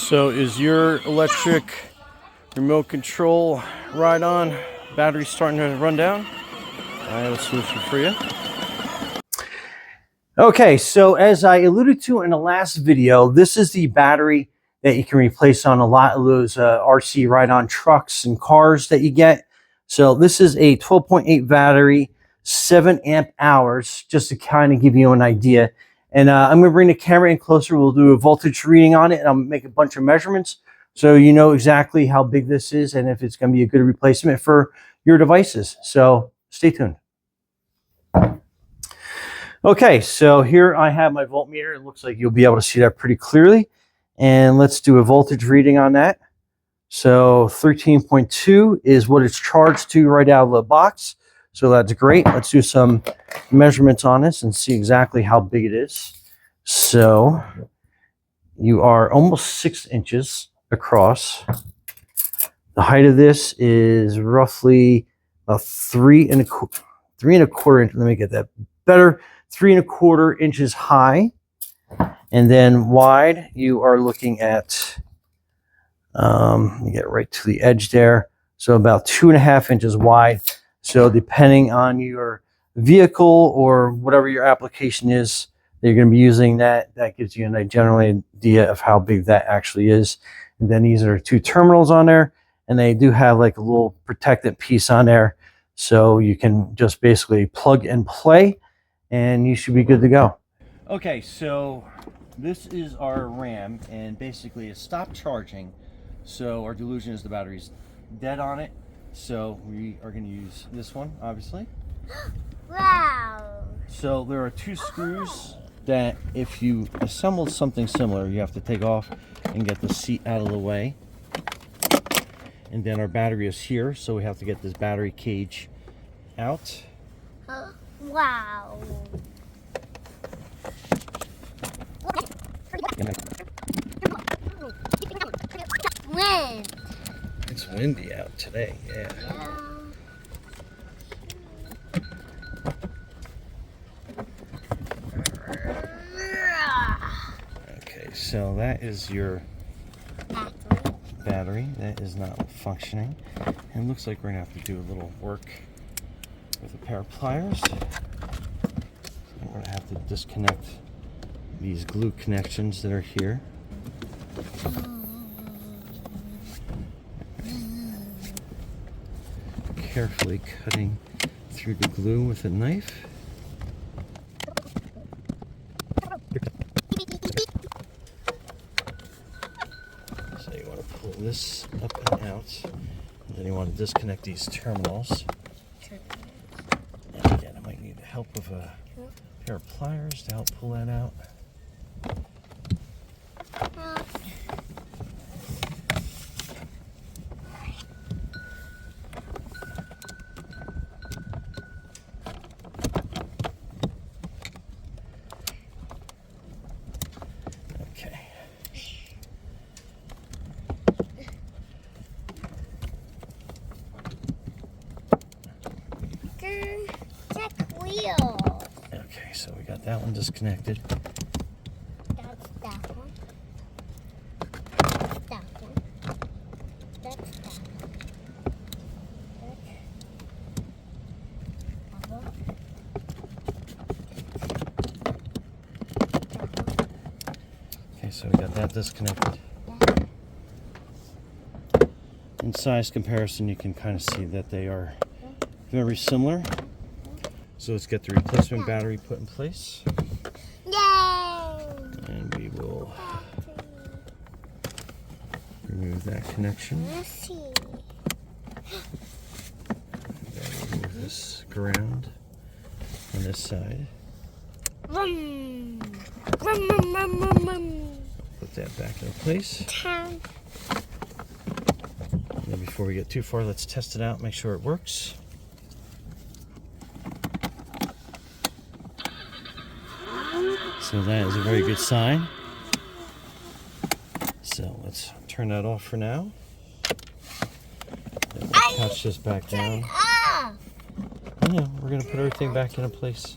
So is your electric remote control ride on? Battery starting to run down? I have a solution for you. Okay, so as I alluded to in the last video, this is the battery that you can replace on a lot of those RC ride-on trucks and cars that you get. So this is a 12.8 battery, 7 amp hours, just to kind of give you an idea. And I'm going to bring the camera in closer. We'll do a voltage reading on it, and I'll make a bunch of measurements so you know exactly how big this is and if it's going to be a good replacement for your devices. So stay tuned. Okay, so here I have my voltmeter. It looks like you'll be able to see that pretty clearly. And let's do a voltage reading on that. So 13.2 is what it's charged to right out of the box. So that's great. Let's do some measurements on this and see exactly how big it is. So you are almost 6 inches across. The height of this is roughly a 3 and a quarter inch. Let me get that better. 3 and a quarter inches high, and then wide you are looking at you get right to the edge there, so about 2.5 inches wide. So depending on your vehicle or whatever your application is that you're going to be using, that gives you a general idea of how big that actually is. And then these are 2 terminals on there, and they do have like a little protectant piece on there, so you can just basically plug and play and you should be good to go. Okay, so this is our RAM, and basically it stopped charging. So our delusion is the battery's dead on it. So we are going to use this one, obviously. Wow. So there are 2 screws that if you assembled something similar, you have to take off and get the seat out of the way. And then our battery is here, so we have to get this battery cage out. Wow. Wind. It's windy out today, yeah. Okay, so that is your battery. That is not functioning. And it looks like we're gonna have to do a little work with a pair of pliers. We're going to have to disconnect these glue connections that are here. Carefully cutting through the glue with a knife. So you want to pull this up and out, and then you want to disconnect these terminals. And again, I might need the help of a pair of pliers to help pull that out. Okay. Check wheel. Okay, so we got that one disconnected. That's that one. That one. That's that one. Okay, so we got that disconnected. In size comparison, you can kind of see that they are very similar. So let's get the replacement battery put in place. Yay! And we will remove that connection. Let's see. Then remove this ground on this side. Vroom. Vroom, vroom, vroom, vroom, vroom. Put that back in place. Time. And then before we get too far, let's test it out, make sure it works. So that is a very good sign. So let's turn that off for now. Then we'll attach this back down. Off. Yeah, we're going to put everything back into place.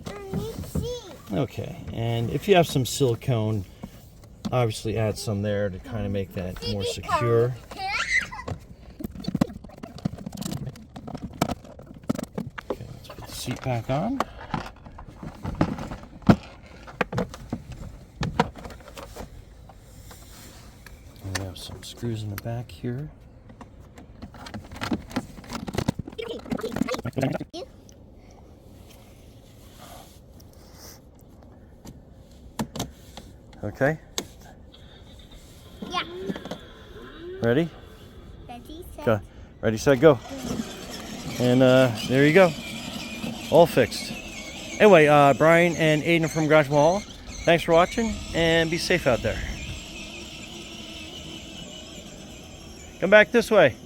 Let me see. Okay, and if you have some silicone obviously add some there to kind of make that more secure. Okay, let's put the seat back on. And we have some screws in the back here. Okay. Yeah. Ready? Ready, set. Go. Ready, set, go. And there you go. All fixed. Anyway, Brian and Aiden from Rechargeable Hall, thanks for watching and be safe out there. Come back this way.